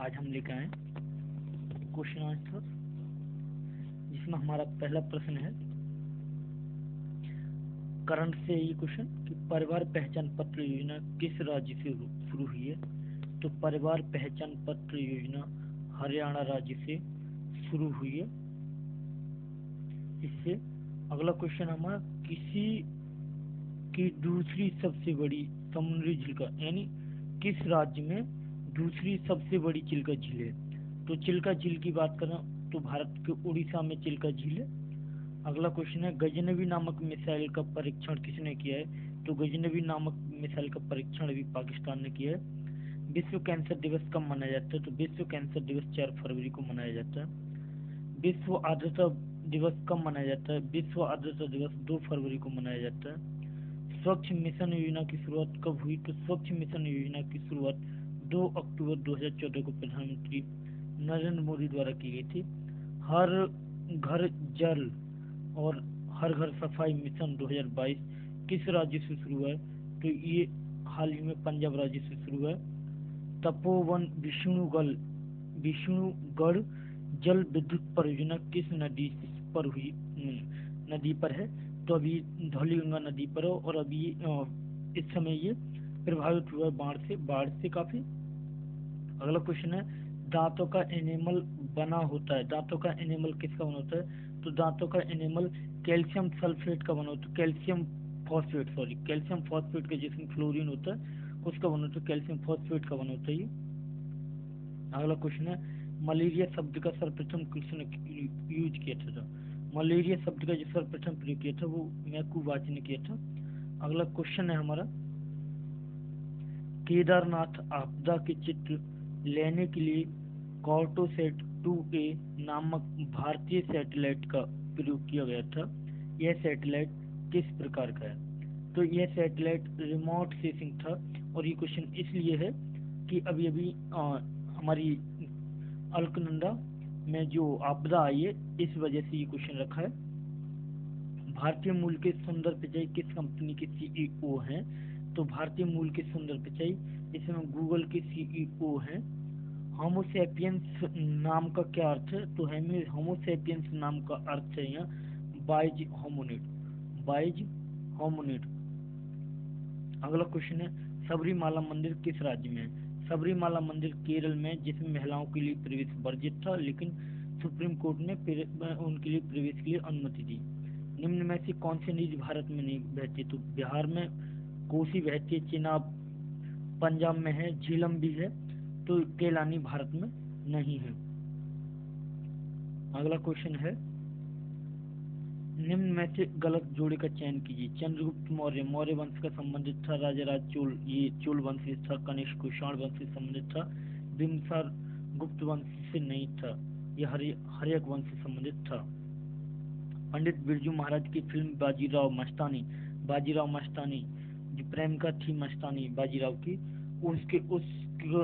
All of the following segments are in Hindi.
आज हम लेकर आए क्वेश्चन आंसर, जिसमें हमारा पहला प्रश्न है करंट से ये क्वेश्चन कि परिवार पहचान पत्र योजना किस राज्य से शुरू हुई है। तो परिवार पहचान पत्र योजना हरियाणा राज्य से शुरू हुई है। इससे अगला क्वेश्चन हमारा किसी की दूसरी सबसे बड़ी समुद्री झील का, यानी किस राज्य में दूसरी सबसे बड़ी चिल्का झील है। तो चिल्का झील की बात करें तो भारत के उड़ीसा में चिल्का झील है। अगला क्वेश्चन है गजनवी नामक मिसाइल का परीक्षण किसने किया है। तो गजनवी नामक मिसाइल का परीक्षण भी पाकिस्तान ने किया है। विश्व कैंसर दिवस कब मनाया जाता है। तो विश्व कैंसर दिवस 4 फरवरी को मनाया जाता है। विश्व आर्द्रता दिवस कब मनाया जाता है। विश्व आर्द्रता दिवस 2 फरवरी को मनाया जाता है। स्वच्छ मिशन योजना की शुरुआत कब हुई। तो स्वच्छ मिशन योजना की शुरुआत 2 अक्टूबर 2014 को प्रधानमंत्री नरेंद्र मोदी द्वारा की गई थी। हर घर जल और हर घर सफाई मिशन 2022 किस राज्य से शुरू है। तो ये हाल ही में पंजाब राज्य से शुरू है। तपोवन विष्णुगढ़ जल विद्युत परियोजना किस नदी पर हुई, नदी पर है। तो अभी धौलीगंगा नदी पर है और अभी इस समय ये प्रभावित हुआ है बाढ़ से काफी। अगला क्वेश्चन है दांतों का एनिमल बना होता है। दांतों का एनिमल किसका बना होता है। तो दांतों का एनिमल कैल्शियम सल्फेट का बना होता है। कैल्शियम फॉस्फेट का, जिसमें फ्लोरीन होता है उसका बना होता है। कैल्शियम फॉस्फेट का बना होता है ये। अगला क्वेश्चन है मलेरिया शब्द का सर्वप्रथम किसने यूज किया था। मलेरिया शब्द का जो सर्वप्रथम प्रयोग किया था वो मैकूवाच ने किया था। अगला क्वेश्चन है हमारा केदारनाथ आपदा के चित्र लेने के लिए कॉर्टोसैट 2A नामक भारतीय सैटेलाइट का प्रयोग किया गया था। यह सैटेलाइट किस प्रकार का है। तो यह सैटेलाइट रिमोट सेंसिंग था। और ये क्वेश्चन इसलिए है कि अभी अभी हमारी अलकनंदा में जो आपदा आई है इस वजह से ये क्वेश्चन रखा है। भारतीय मूल के सुंदर पिचाई किस कंपनी के CEO हैं। तो भारतीय मूल के सुंदर पिचाई इसमें गूगल के CEO हैं। होमोसेपियंस नाम का क्या अर्थ है। तो होमोसेपियंस नाम का अर्थ है यहाँ बाइज होमोनिड। अगला क्वेश्चन है सबरीमाला मंदिर किस राज्य में है। सबरीमाला मंदिर केरल में, जिसमें महिलाओं के लिए प्रवेश वर्जित था, लेकिन सुप्रीम कोर्ट ने उनके लिए प्रवेश के लिए अनुमति दी। निम्न में से कौन सी नदी भारत में नहीं बहती। तो बिहार में कोसी बहती है, चेनाब पंजाब में है, झीलम भी है, तो केलानी भारत में नहीं है। अगला क्वेश्चन है निम्न में से गलत जोड़े का चयन कीजिए। चंद्रगुप्त मौर्य वंश का संबंधित था। राजाराज चोल ये चोल वंश से था। कनिष्क कुषाण वंश से संबंधित था। बिम्बिसार गुप्त वंश से नहीं था। यह हर्यक वंश से संबंधित था। पंडित बिरजू महाराज की फिल्म बाजीराव मस्तानी जो प्रेमिका थी मस्तानी बाजीराव की, उस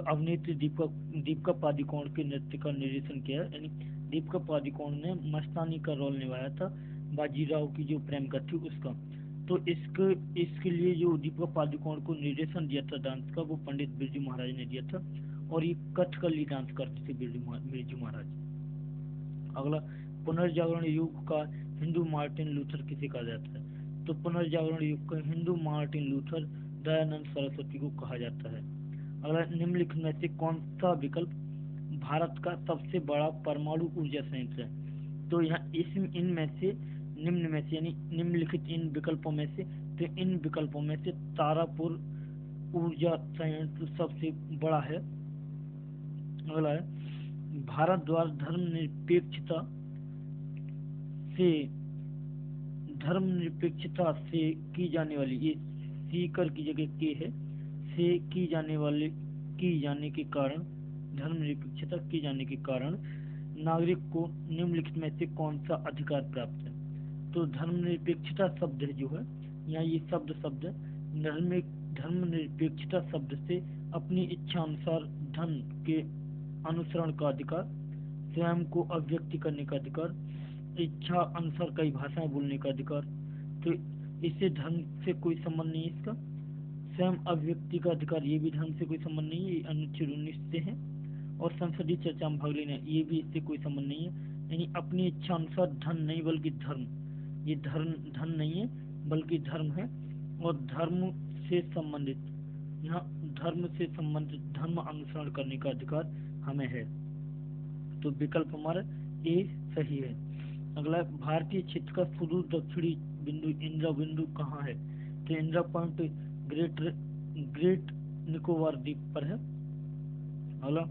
अभिनेत्री दीपिका पादुकोण के नृत्य का निर्देशन किया। यानी दीपिका पादुकोण ने मस्तानी का रोल निभाया था, बाजीराव की जो प्रेमिका थी उसका। तो इसके लिए जो दीपिका पादुकोण को निर्देशन दिया था डांस का, वो पंडित बिरजू महाराज ने दिया था। और ये कथकली डांस करते थे बिरजू महाराज। अगला पुनर्जागरण युग का हिंदू मार्टिन लूथर किसे कहा जाता है। तो पुनर्जागरण युग का हिंदू मार्टिन लूथर दयानंद सरस्वती को कहा जाता है। अगला निम्नलिखित में से कौन सा विकल्प भारत का सबसे बड़ा परमाणु ऊर्जा संयंत्र है। तो यहाँ इनमें से निम्न में से, यानी निम्नलिखित इन विकल्पों में से, तो इन विकल्पों में से तारापुर ऊर्जा संयंत्र सबसे बड़ा है। अगला है भारत द्वारा धर्मनिरपेक्षता से की जाने वाली, ये सीकर की जगह के है, से की जाने के कारण, धर्मनिरपेक्षता की जाने के कारण नागरिक को निम्नलिखित में से कौन सा अधिकार प्राप्त है। तो धर्मनिरपेक्षता शब्द है जो है यहाँ ये शब्द है। धर्मनिरपेक्षता शब्द से अपनी इच्छा अनुसार धन के अनुसरण का अधिकार, स्वयं को अभिव्यक्ति करने का अधिकार, इच्छा अनुसार कई भाषाएं बोलने का अधिकार। तो इससे धर्म से कोई संबंध नहीं है इसका। स्वयं अभिव्यक्ति का अधिकार, ये भी धर्म से कोई संबंध नहीं है, ये अनुच्छेद 19 से है। और संसदीय चर्चा में भाग लेना, ये भी इससे कोई संबंध नहीं है। यानी अपनी इच्छा अनुसार धन नहीं बल्कि धर्म, ये धन नहीं है बल्कि धर्म है। और धर्म से संबंधित, यहाँ धर्म से संबंधित धर्म अनुसरण करने का अधिकार हमें है। तो विकल्प हमारा ए सही है। अगला, भारतीय क्षेत्र का सुदूर दक्षिणी बिंदु इंदिरा बिंदु कहाँ है? तो इंदिरा पॉइंट ग्रेट निकोबार द्वीप पर है। अगला,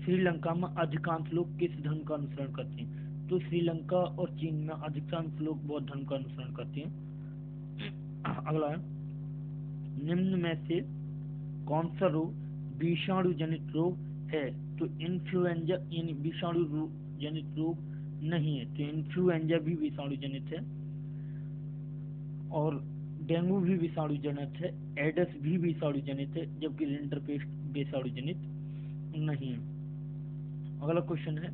श्रीलंका में अधिकांश लोग किस धर्म का अनुसरण करते हैं? तो श्रीलंका और चीन में अधिकांश लोग बौद्ध धर्म का अनुसरण करते हैं। अगला है, निम्न में से कौन सा रोग विषाणु जनित रोग है? तो इन्फ्लुएंजा यानी विषाणु जनित रोग नहीं है, तो इन्फ्लुएंजा भी विषाणु जनित है, और डेंगू भी विषाणु जनित है, एडस भी विषाणु जनित है, जबकि रिंडरपेस्ट विषाणु जनित नहीं है। अगला क्वेश्चन है,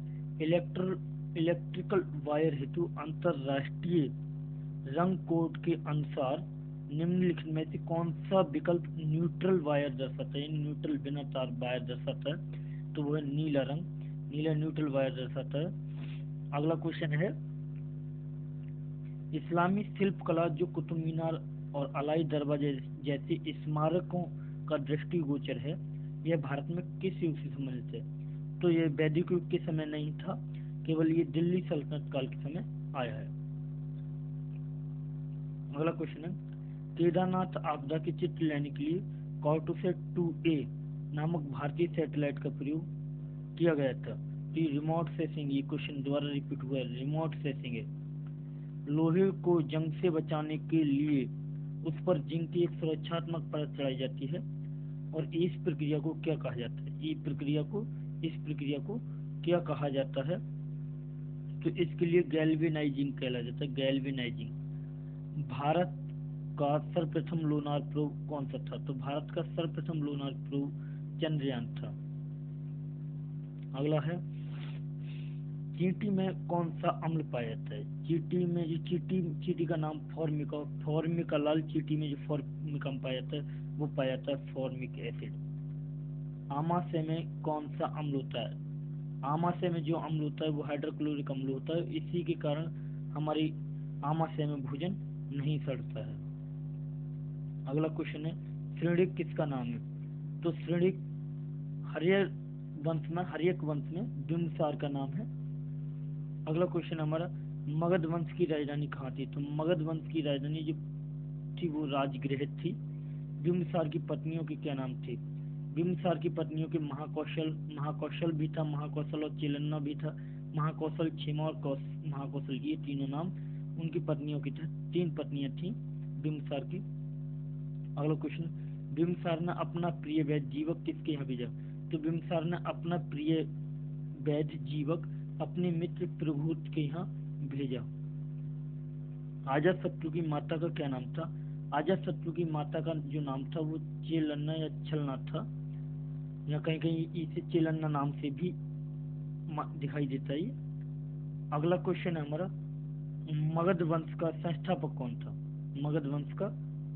इलेक्ट्रिकल वायर हेतु अंतरराष्ट्रीय रंग कोड के अनुसार निम्नलिखित में से कौन सा विकल्प न्यूट्रल वायर दर्शाता है? न्यूट्रल बिना तार वायर दर्शाता है, तो वो है नीला रंग, नीला न्यूट्रल वायर दर्शाता है। अगला क्वेश्चन है, इस्लामी शिल्प कला जो कुतुब मीनार और अलाई दरवाजे जैसे स्मारकों का दृष्टिगोचर है, यह भारत में किस युग से संबंधित है? तो यह वैदिक युग के समय नहीं था, केवल ये दिल्ली सल्तनत काल के समय आया है। अगला क्वेश्चन है, केदारनाथ आपदा के चित्र लेने के लिए कार्टोसैट 2A नामक भारतीय सैटेलाइट का प्रयोग किया गया था। तो रिमोट सेंसिंग, ये क्वेश्चन दोबारा रिपीट हुआ है, रिमोट सेंसिंग है। लोहे को जंग से बचाने के लिए उस पर जिंक की एक सुरक्षात्मक परत चढ़ाई जाती है, और इस प्रक्रिया को क्या कहा जाता है? इस प्रक्रिया को क्या कहा जाता है? तो इसके लिए गैल्वेनाइजिंग कहला जाता है, गैल्वेनाइजिंग। भारत का सर्वप्रथम लूनार प्रोब कौन सा था? तो भारत का सर्वप्रथम लूनार प्रोब चंद्रयान था। अगला है, चींटी में कौन सा अम्ल पाया जाता है? चींटी में जो चींटी का नाम फॉर्मिका लाल चींटी में जो फॉर्मिका पाया जाता है वो पाया जाता है फॉर्मिक एसिड। आमाशय में कौन सा अम्ल होता है? आमाशय में जो अम्ल होता है वो हाइड्रोक्लोरिक अम्ल होता है, इसी के कारण हमारी आमाशय में भोजन नहीं सड़ता है। अगला क्वेश्चन है, श्रेणिक किसका नाम है? तो श्रेणिक हर्यक वंश में बिंबिसार का नाम है। अगला क्वेश्चन हमारा, मगध वंश की राजधानी कहाँ थी? तो मगध वंश की राजधानी जो थी वो राजगृह थी। बिंबिसार की पत्नियों के क्या नाम थे? बिंबिसार की पत्नियों के महाकौशल भी था, महाकौशल और चिलन्ना भी था। महाकौशल, क्षेमा और महाकौशल, ये तीनों नाम उनकी पत्नियों के थे। 3 पत्नियां थी बिंबिसार की। अगला क्वेश्चन, बिंबिसार ने अपना प्रिय वैद्य जीवक किसके यहाँ भेजा? तो बिंबिसार ने अपना प्रिय वैद्य जीवक अपने मित्र प्रभूत के यहाँ भेजा। अजातशत्रु की माता का क्या नाम था? अजातशत्रु की माता का जो नाम था वो चेलन्ना या छलना था, या कहीं कहीं इसे चेलन्ना नाम से भी दिखाई देता है। अगला क्वेश्चन है हमारा, मगध वंश का संस्थापक कौन था? मगध वंश का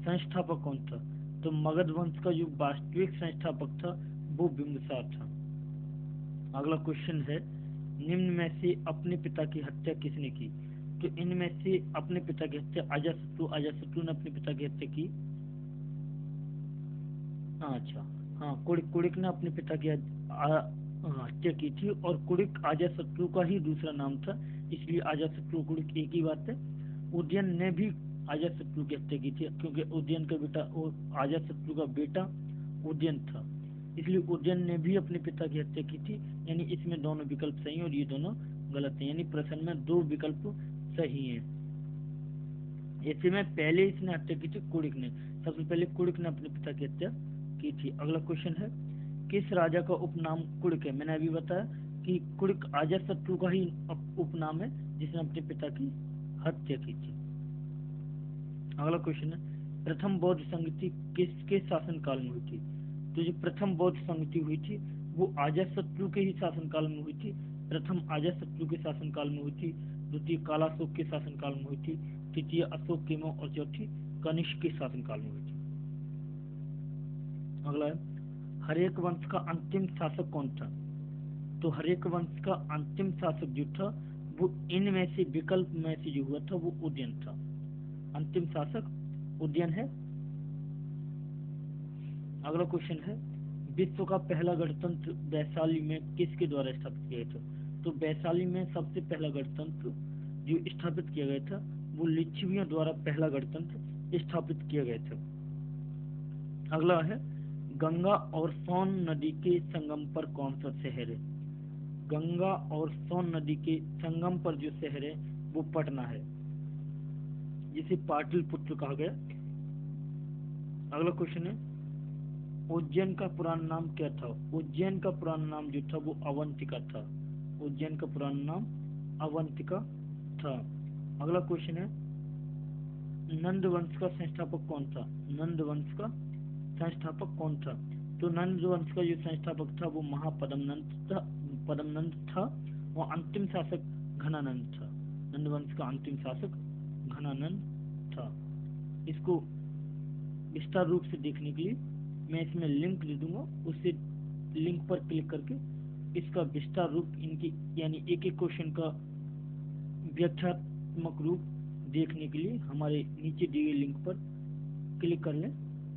संस्थापक कौन था? तो मगध वंश का जो वास्तविक संस्थापक था वो बिंबिसार था। अगला क्वेश्चन है, निम्न में से अपने पिता की हत्या किसने की? तो इनमें से अपने पिता की हत्या अजातशत्रु ने अपने पिता की हत्या की। कुड़िक ने अपने पिता की हत्या की थी, और कुड़िक अजातशत्रु का ही दूसरा नाम था, इसलिए अजातशत्रु कुड़िक एक ही बात है। उदयन ने भी अजातशत्रु की हत्या की थी, क्योंकि उदयन का बेटा अजातशत्रु का बेटा उदयन था, इसलिए उदयन ने भी अपने पिता की हत्या की थी। यानी इसमें दोनों विकल्प सही हैं और ये दोनों गलत हैं, यानी प्रश्न में 2 विकल्प सही हैं। ऐसे में पहले इसने हत्या की थी कुड़िक ने, सबसे पहले कुड़िक ने अपने पिता की हत्या की थी। अगला क्वेश्चन है, किस राजा का उपनाम कुड़िक है? मैंने अभी बताया कि कुड़िक अजातशत्रु का ही उपनाम है जिसने अपने पिता की हत्या की थी। अगला क्वेश्चन है, प्रथम बौद्ध संगति किसके शासनकाल में हुई थी? तो जो प्रथम बौद्ध संगति हुई थी वो अजातशत्रु के ही शासनकाल में हुई थी। प्रथम अजातशत्रु के शासनकाल में हुई थी, द्वितीय कालाशोक के शासनकाल में हुई थी, तृतीय अशोक केमो और चौथी कनिष्क के शासनकाल में हुई थी। अगला है, हर्यक वंश का अंतिम शासक कौन था? तो हर्यक वंश का अंतिम शासक जो था वो इनमें से विकल्प में से जो हुआ था वो उदयन था। अंतिम शासक उदयन है। अगला क्वेश्चन है, विश्व का पहला गणतंत्र वैशाली में किसके द्वारा स्थापित किया गया था? तो वैशाली में सबसे पहला गणतंत्र जो स्थापित किया गया था वो लिच्छवियों द्वारा पहला गणतंत्र स्थापित किया गया था। अगला है, गंगा और सोन नदी के संगम पर कौन सा शहर है? गंगा और सोन नदी के संगम पर जो शहर है वो पटना है, जिसे पाटलिपुत्र कहा गया। अगला क्वेश्चन है, उज्जैन का पुराना नाम क्या था? उज्जैन का पुराना नाम जो था वो अवंतिका था। उज्जैन का पुराना नाम अवंतिका था। अगला क्वेश्चन है, नंद वंश का संस्थापक कौन था? नंद वंश का संस्थापक कौन था? तो नंद वंश का जो संस्थापक था वो पद्मनंद था और अंतिम शासक घनानंद था। नंद वंश का अंतिम शासक घनानंद था। इसको विस्तार रूप से देखने के लिए मैं इसमें लिंक दे दूंगा, उससे लिंक पर क्लिक करके इसका विस्तार रूप इनकी यानी एक एक क्वेश्चन का व्याख्यात्मक रूप देखने के लिए हमारे नीचे दिए लिंक पर क्लिक कर लें।